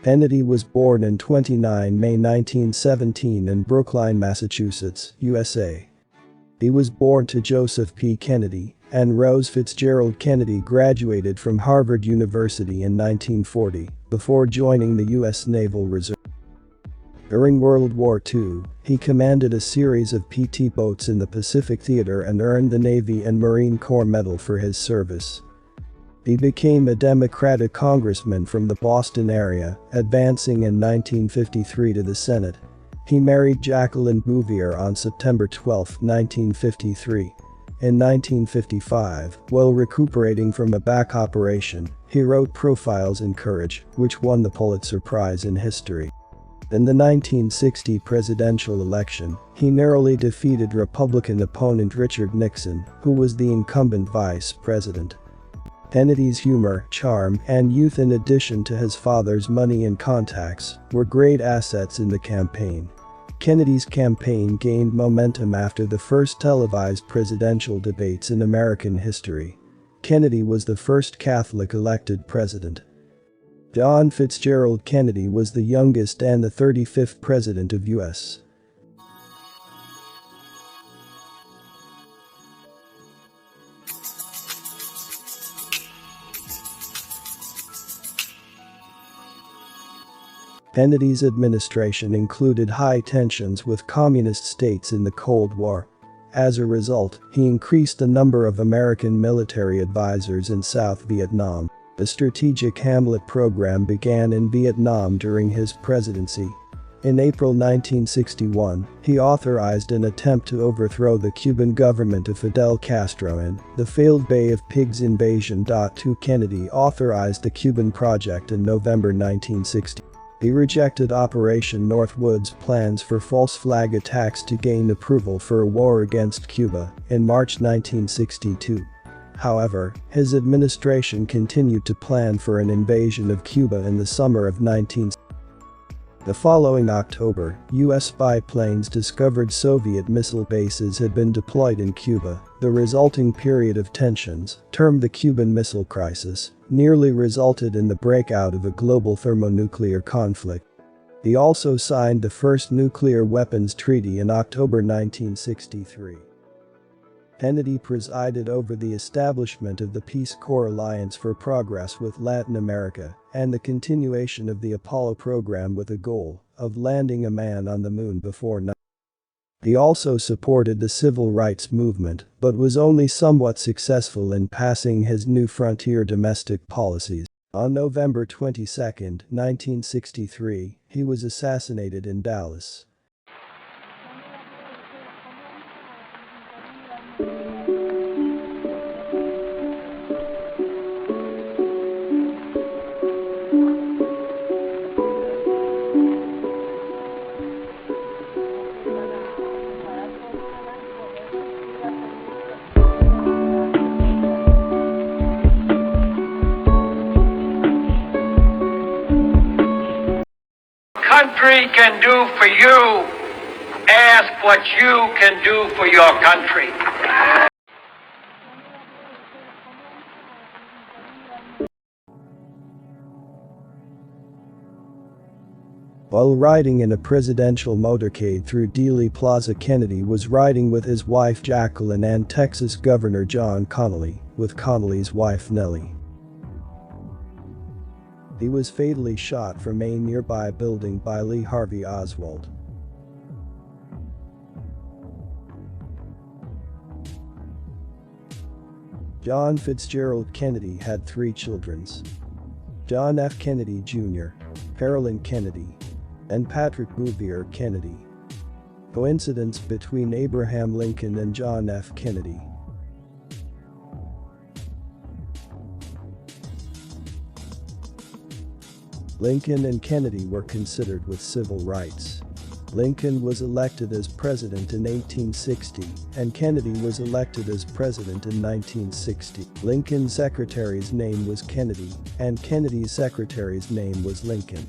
Kennedy was born on 29 May 1917 in Brookline, Massachusetts, USA. He was born to Joseph P. Kennedy and Rose Fitzgerald Kennedy. Graduated from Harvard University in 1940 before joining the U.S. Naval Reserve. During World War II, he commanded a series of PT boats in the Pacific Theater and earned the Navy and Marine Corps Medal for his service. He became a Democratic congressman from the Boston area, advancing in 1953 to the Senate. He married Jacqueline Bouvier on September 12, 1953. In 1955, while recuperating from a back operation, he wrote Profiles in Courage, which won the Pulitzer Prize in History. In the 1960 presidential election, he narrowly defeated Republican opponent Richard Nixon, who was the incumbent vice president. Kennedy's humor, charm, and youth, in addition to his father's money and contacts, were great assets in the campaign. Kennedy's campaign gained momentum after the first televised presidential debates in American history. Kennedy was the first Catholic elected president. John Fitzgerald Kennedy was the youngest and the 35th president of U.S. Kennedy's administration included high tensions with communist states in the Cold War. As a result, he increased the number of American military advisors in South Vietnam. The Strategic Hamlet program began in Vietnam during his presidency. In April 1961, he authorized an attempt to overthrow the Cuban government of Fidel Castro in the failed Bay of Pigs invasion. Kennedy authorized the Cuban Project in November 1960. He rejected Operation Northwood's plans for false flag attacks to gain approval for a war against Cuba in March 1962. However, his administration continued to plan for an invasion of Cuba in the summer of 1960. The following October, U.S. spy planes discovered Soviet missile bases had been deployed in Cuba. The resulting period of tensions, termed the Cuban Missile Crisis, nearly resulted in the breakout of a global thermonuclear conflict. He also signed the first nuclear weapons treaty in October 1963. Kennedy presided over the establishment of the Peace Corps Alliance for Progress with Latin America and the continuation of the Apollo program with a goal of landing a man on the moon before 9. He also supported the civil rights movement but was only somewhat successful in passing his New Frontier domestic policies. On November 22, 1963, he was assassinated in Dallas. Country can do for you, ask what you can do for your country. While riding in a presidential motorcade through Dealey Plaza, Kennedy was riding with his wife Jacqueline and Texas Governor John Connally, with Connally's wife Nellie. He was fatally shot from a nearby building by Lee Harvey Oswald. John Fitzgerald Kennedy had 3 children: John F. Kennedy Jr., Carolyn Kennedy, and Patrick Bouvier Kennedy. Coincidence between Abraham Lincoln and John F. Kennedy. Lincoln and Kennedy were considered with civil rights. Lincoln was elected as president in 1860, and Kennedy was elected as president in 1960. Lincoln's secretary's name was Kennedy, and Kennedy's secretary's name was Lincoln.